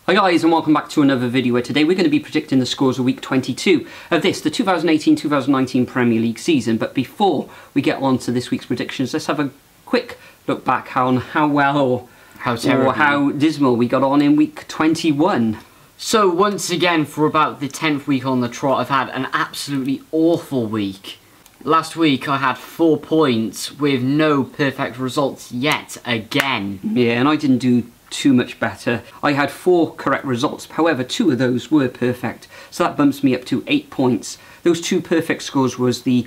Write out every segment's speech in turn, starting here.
Hi guys, and welcome back to another video where today we're going to be predicting the scores of week 22 of the 2018-2019 Premier League season. But before we get on to this week's predictions, let's have a quick look back on how well or how dismal we got on in week 21. So once again, for about the 10th week on the trot, I've had an absolutely awful week. Last week I had 4 points with no perfect results yet again. Yeah, and I didn't do too much better. I had 4 correct results, however 2 of those were perfect, so that bumps me up to 8 points. Those 2 perfect scores was the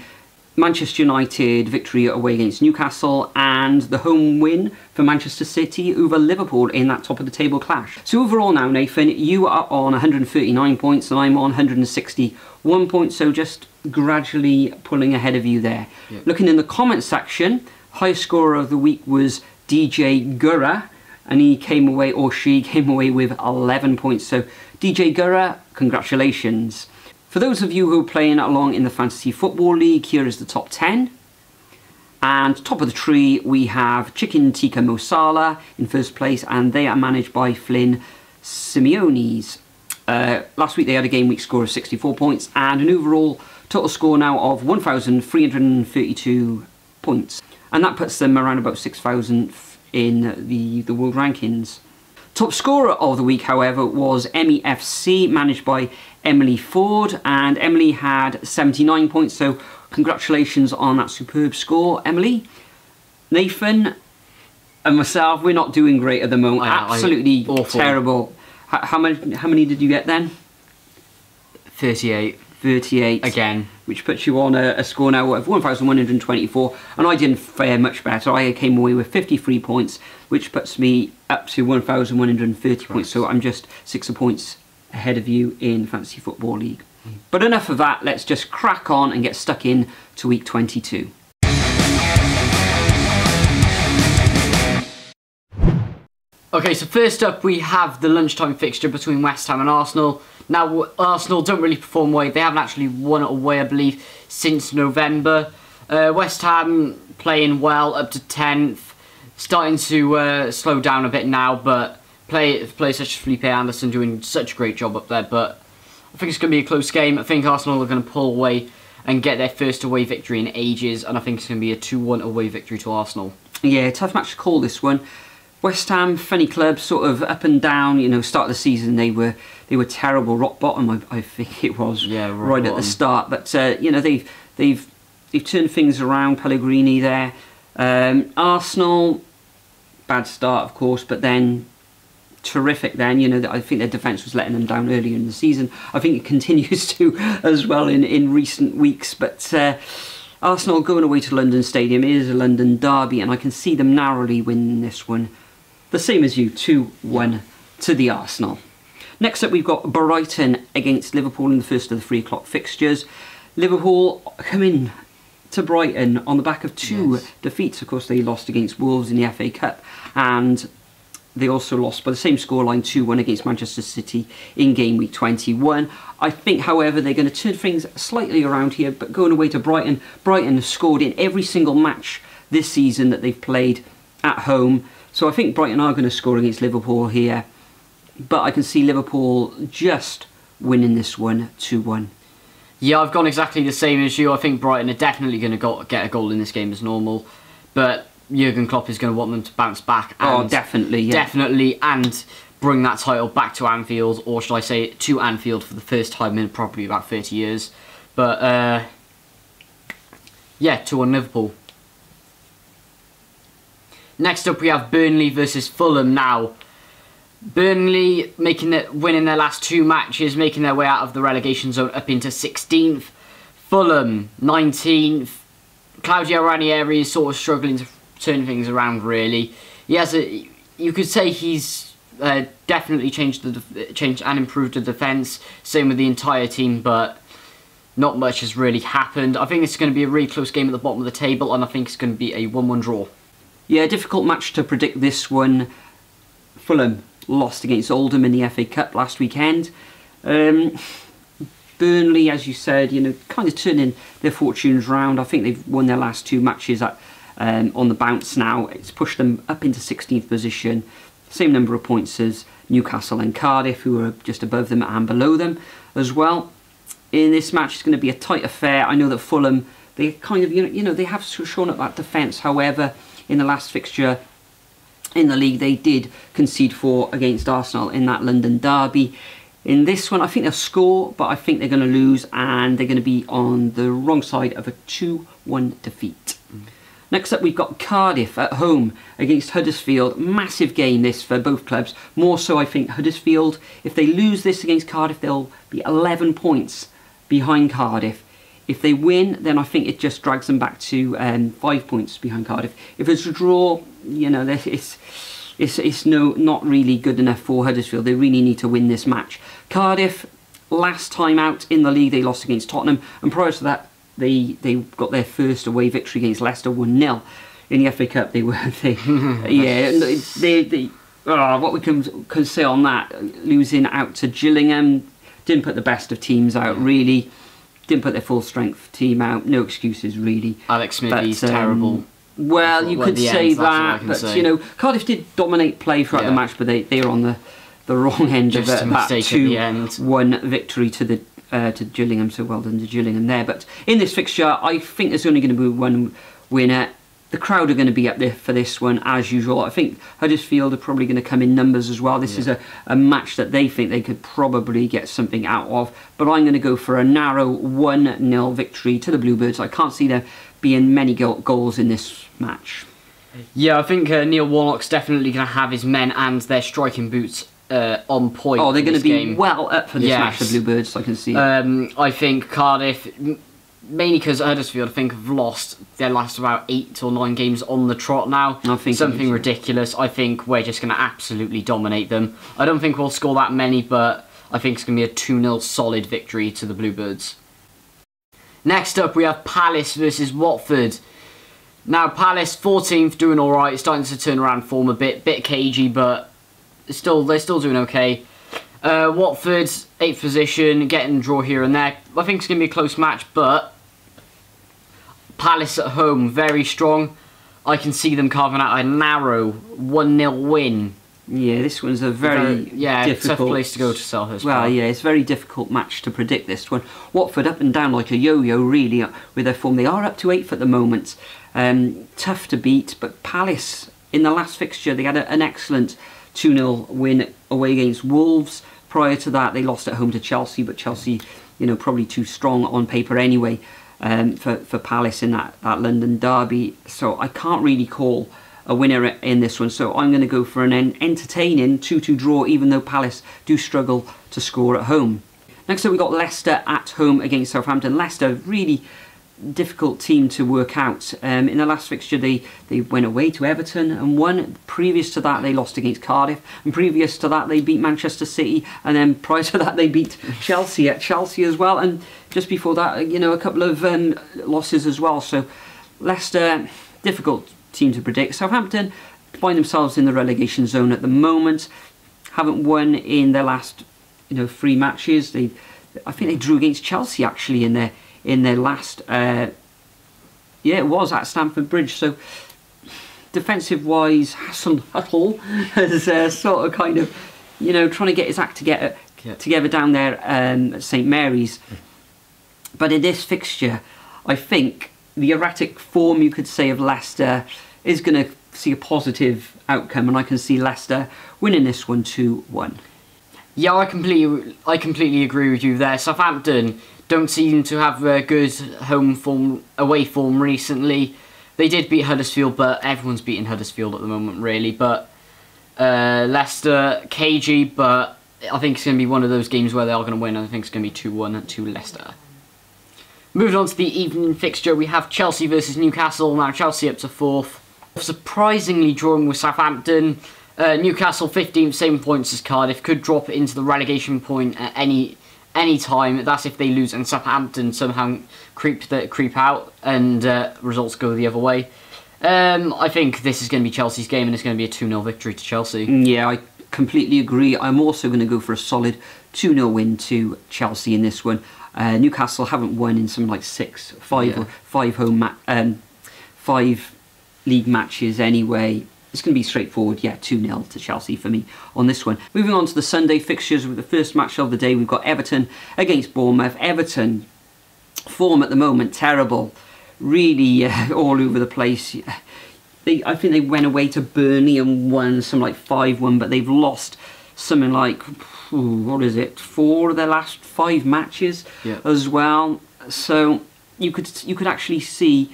Manchester United victory away against Newcastle and the home win for Manchester City over Liverpool in that top of the table clash. So overall now, Nathan, you are on 139 points and I'm on 161 points, so just gradually pulling ahead of you there. Yep. Looking in the comments section, highest scorer of the week was DJ Gurra, and he came away, or she came away, with 11 points. So DJ Gurra, congratulations. For those of you who are playing along in the Fantasy Football League, here is the top 10. And top of the tree, we have Chicken Tikka Mosala in first place, and they are managed by Flynn Simeones. Last week they had a game week score of 64 points and an overall total score now of 1,332 points. And that puts them around about 6,000th in the world rankings. Top scorer of the week, however, was MEFC, managed by Emily Ford, and Emily had 79 points, so congratulations on that superb score, Emily. Nathan and myself, we're not doing great at the moment. Absolutely terrible. How many did you get then? 38. 38 again, which puts you on a score now of 1,124, and I didn't fare much better. I came away with 53 points, which puts me up to 1,130 points, so I'm just 6 points ahead of you in Fantasy Football League. But enough of that, let's just crack on and get stuck in to week 22. Okay, so first up we have the lunchtime fixture between West Ham and Arsenal. Now, Arsenal don't really perform away. They haven't actually won away, I believe, since November. West Ham playing well up to 10th. Starting to slow down a bit now, but players such as Felipe Anderson doing such a great job up there. But I think it's going to be a close game. I think Arsenal are going to pull away and get their first away victory in ages. And I think it's going to be a 2-1 away victory to Arsenal. Yeah, tough match to call this one. West Ham, funny club, sort of up and down. You know, start of the season they were terrible, rock bottom. I think it was, yeah, right at the start. But you know, they've turned things around. Pellegrini there. Arsenal, bad start of course, but then terrific. Then, you know, I think their defence was letting them down earlier in the season. I think it continues to as well in recent weeks. But Arsenal going away to London Stadium, it is a London derby, and I can see them narrowly winning this one. The same as you, 2-1 to the Arsenal. Next up, we've got Brighton against Liverpool in the first of the 3 o'clock fixtures. Liverpool come in to Brighton on the back of 2 defeats. Of course, they lost against Wolves in the FA Cup, and they also lost by the same scoreline, 2-1 against Manchester City in game week 21. I think, however, they're going to turn things slightly around here, but going away to Brighton, Brighton has scored in every single match this season that they've played at home. So I think Brighton are going to score against Liverpool here, but I can see Liverpool just winning this one 2-1. Yeah, I've gone exactly the same as you. I think Brighton are definitely going to get a goal in this game as normal, but Jurgen Klopp is going to want them to bounce back. And definitely, yeah. Definitely, and bring that title back to Anfield, or should I say to Anfield for the first time in probably about 30 years. But, yeah, 2-1 Liverpool. Next up we have Burnley versus Fulham now. Burnley winning their last 2 matches, making their way out of the relegation zone up into 16th. Fulham, 19th. Claudio Ranieri is sort of struggling to turn things around, really. You could say he's definitely changed and improved the defence. Same with the entire team, but not much has really happened. I think it's going to be a really close game at the bottom of the table, and I think it's going to be a 1-1 draw. Yeah, difficult match to predict this one. Fulham lost against Oldham in the FA Cup last weekend. Burnley, as you said, you know, kind of turning their fortunes round. I think they've won their last 2 matches on the bounce now. It's pushed them up into 16th position. same number of points as Newcastle and Cardiff, who are just above them and below them as well. In this match, it's going to be a tight affair. I know that Fulham, they kind of, they have shown up that defence. However, in the last fixture in the league, they did concede 4 against Arsenal in that London derby. In this one, I think they'll score, but I think they're going to lose, and they're going to be on the wrong side of a 2-1 defeat. Next up, we've got Cardiff at home against Huddersfield. Massive game this for both clubs. More so, I think, Huddersfield, if they lose this against Cardiff, they'll be 11 points behind Cardiff. If they win, then I think it just drags them back to 5 points behind Cardiff. If it's a draw, it's not really good enough for Huddersfield. They really need to win this match. Cardiff, last time out in the league, they lost against Tottenham, and prior to that, they got their first away victory against Leicester, 1-0 in the FA Cup. What we can say on that, losing out to Gillingham, didn't put the best of teams out really. Didn't put their full strength team out. No excuses really. Alex Smithy's terrible. Well, you could say that, but Cardiff did dominate play throughout the match, but they were on the wrong end of that 2-1 victory to Gillingham. So well done to Gillingham there. But in this fixture, I think there's only going to be one winner. The crowd are going to be up there for this one as usual. I think Huddersfield are probably going to come in numbers as well. This is a match that they think they could probably get something out of. But I'm going to go for a narrow 1-0 victory to the Bluebirds. I can't see there being many goals in this match. Yeah, I think Neil Warnock's definitely going to have his men and their striking boots on point. Oh, they're going to be well up for this match, the Bluebirds. I can see it. I think Cardiff, mainly because Huddersfield, I think, have lost their last about 8 or 9 games on the trot now. I think something ridiculous. I think we're just going to absolutely dominate them. I don't think we'll score that many, but I think it's going to be a 2-0 solid victory to the Bluebirds. Next up, we have Palace versus Watford. Now, Palace, 14th, doing all right, starting to turn around form a bit cagey, but they're still doing okay. Watford, 8th position, getting a draw here and there. I think it's going to be a close match, but Palace at home, very strong. I can see them carving out a narrow 1-0 win. Yeah, this one's a very difficult tough place to go to Selhurst. Well, yeah, it's a very difficult match to predict, this one. Watford up and down like a yo-yo, really, with their form. They are up to 8th at the moment. Tough to beat, but Palace, in the last fixture, they had an excellent 2-0 win away against Wolves. Prior to that, they lost at home to Chelsea, but Chelsea, probably too strong on paper anyway for Palace in that London derby. So I can't really call a winner in this one. So I'm going to go for an entertaining 2-2 draw, even though Palace do struggle to score at home. Next up, we've got Leicester at home against Southampton. Leicester, really difficult team to work out. In the last fixture, they went away to Everton and won. Previous to that, they lost against Cardiff, and previous to that, they beat Manchester City, and then prior to that, they beat Chelsea at Chelsea as well, and just before that, a couple of losses as well. So Leicester, difficult team to predict. Southampton find themselves in the relegation zone at the moment. Haven't won in their last 3 matches. I think they drew against Chelsea actually in their last, it was at Stamford Bridge. So defensive wise, Hassan Huttle has sort of kind of, trying to get his act together down there at St Mary's. But in this fixture, I think the erratic form, you could say, of Leicester is going to see a positive outcome, and I can see Leicester winning this one 2-1. Yeah, I completely agree with you there. Southampton don't seem to have good away form recently. They did beat Huddersfield, but everyone's beating Huddersfield at the moment, really. But Leicester, cagey, but I think it's going to be one of those games where they are going to win. I think it's going to be 2-1 to Leicester. Moving on to the evening fixture, we have Chelsea versus Newcastle. Now, Chelsea up to 4th. Surprisingly drawing with Southampton. Newcastle 15th, same points as Cardiff. Could drop into the relegation point at any time. That's if they lose and Southampton somehow creep out and results go the other way. I think this is going to be Chelsea's game, and it's going to be a 2-0 victory to Chelsea. Yeah, I completely agree. I'm also going to go for a solid 2-0 win to Chelsea in this one. Newcastle haven't won in something like 5 league matches anyway. it's going to be straightforward. Yeah, 2-0 to Chelsea for me on this one. Moving on to the Sunday fixtures with the first match of the day, we've got Everton against Bournemouth. Everton, form at the moment, terrible. Really all over the place. I think they went away to Burnley and won some like 5-1, but they've lost something like, what is it, 4 of their last 5 matches as well. So you could actually see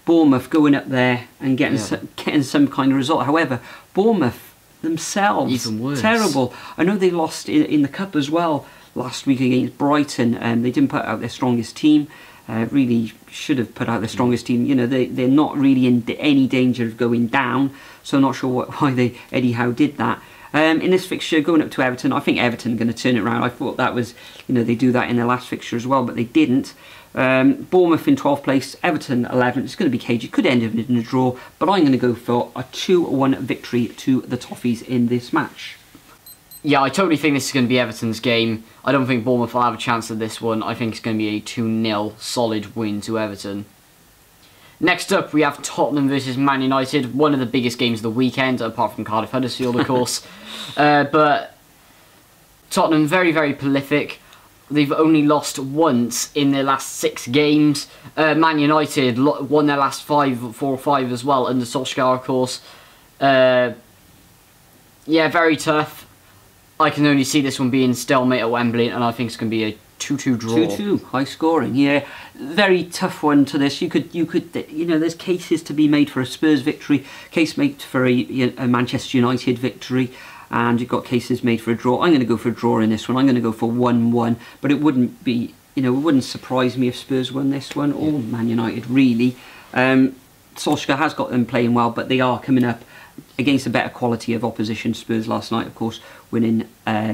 Bournemouth going up there and getting some kind of result. However, Bournemouth themselves, even worse. Terrible. I know they lost in the cup as well last week against Brighton, and they didn't put out their strongest team. Really should have put out their strongest team. You know, they're not really in any danger of going down, so I'm not sure why Eddie Howe did that. In this fixture, going up to Everton, I think Everton are going to turn it around. I thought that was, you know, they do that in their last fixture as well, but they didn't. Bournemouth in 12th place, Everton 11th. It's going to be cagey. It could end in a draw, but I'm going to go for a 2-1 victory to the Toffees in this match. Yeah, I totally think this is going to be Everton's game. I don't think Bournemouth will have a chance at this one. I think it's going to be a 2-0 solid win to Everton. Next up, we have Tottenham versus Man United. One of the biggest games of the weekend, apart from Cardiff Huddersfield, of course. But Tottenham, very, very prolific. They've only lost once in their last 6 games. Man United won their last 4 or 5 as well, under Solskjaer, of course. Yeah, very tough. I can only see this one being stalemate at Wembley, and I think it's going to be a 2-2 draw. 2-2, high scoring, yeah. Very tough one to this. You could, you know, there's cases to be made for a Spurs victory, case made for a Manchester United victory, and you've got cases made for a draw. I'm going to go for a draw in this one. I'm going to go for 1-1, but it wouldn't be, you know, it wouldn't surprise me if Spurs won this one, or Man United, really. Solskjaer has got them playing well, but they are coming up against a better quality of opposition. Spurs last night, of course, winning,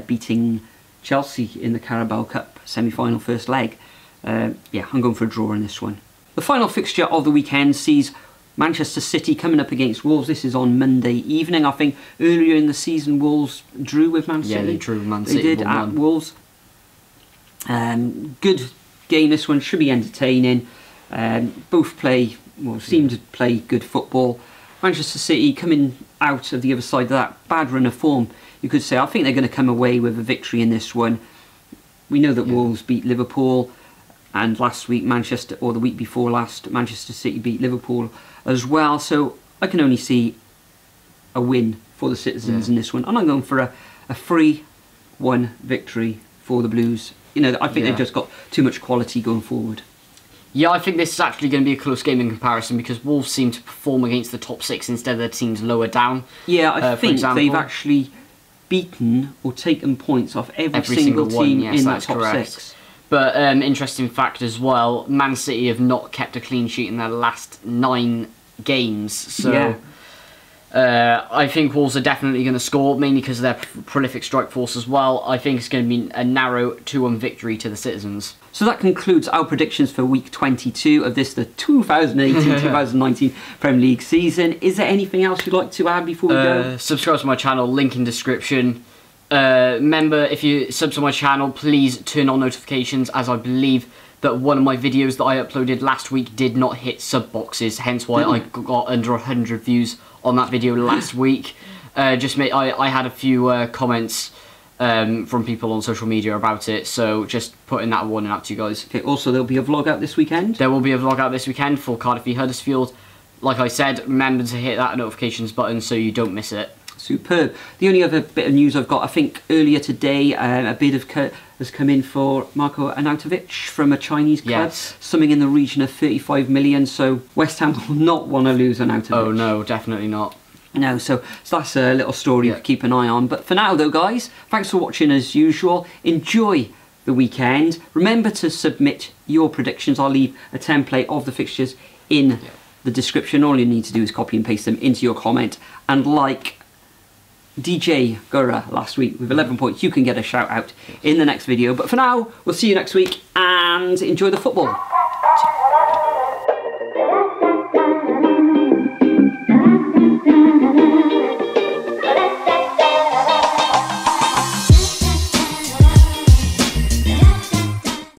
beating Chelsea in the Carabao Cup semi-final first leg. Yeah, I'm going for a draw in this one. The final fixture of the weekend sees Manchester City coming up against Wolves. This is on Monday evening. I think earlier in the season Wolves drew with Man City. Yeah, they drew with Man City. They did at Wolves. Good game this one, should be entertaining. Both seem to play good football. Manchester City coming out of the other side of that bad run of form, you could say. I think they're going to come away with a victory in this one. We know that Wolves beat Liverpool, and last week the week before last, Manchester City beat Liverpool as well. So I can only see a win for the citizens in this one, and I'm going for a 3-1 victory for the Blues. You know, I think they've just got too much quality going forward. Yeah, I think this is actually going to be a close game in comparison, because Wolves seem to perform against the top 6 instead of their teams lower down. Yeah, I think they've actually beaten or taken points off every single team in that top 6. But interesting fact as well, Man City have not kept a clean sheet in their last 9 games. So I think Wolves are definitely going to score, mainly because of their prolific strike force as well. I think it's going to be a narrow 2-1 victory to the citizens. So that concludes our predictions for week 22 of the 2018-2019 Premier League season. Is there anything else you'd like to add before we go? Subscribe to my channel, link in description. Remember, if you sub to my channel, please turn on notifications, as I believe that one of my videos that I uploaded last week did not hit sub boxes, hence why I got under 100 views on that video last week. I had a few comments from people on social media about it, so just putting that warning out to you guys. Okay, also there'll be a vlog out this weekend. There will be a vlog out this weekend for Cardiff v Huddersfield. Like I said, remember to hit that notifications button so you don't miss it. Superb. The only other bit of news I've got, I think earlier today, a bid has come in for Marko Arnautovic from a Chinese club. Yes. Something in the region of 35 million, so West Ham will not want to lose Arnautovic. Oh no, definitely not. No, so that's a little story to keep an eye on. But for now though, guys, thanks for watching as usual. Enjoy the weekend. Remember to submit your predictions. I'll leave a template of the fixtures in the description. All you need to do is copy and paste them into your comment, and like DJ Gura last week with 11 points, you can get a shout out in the next video. But for now, we'll see you next week, and enjoy the football.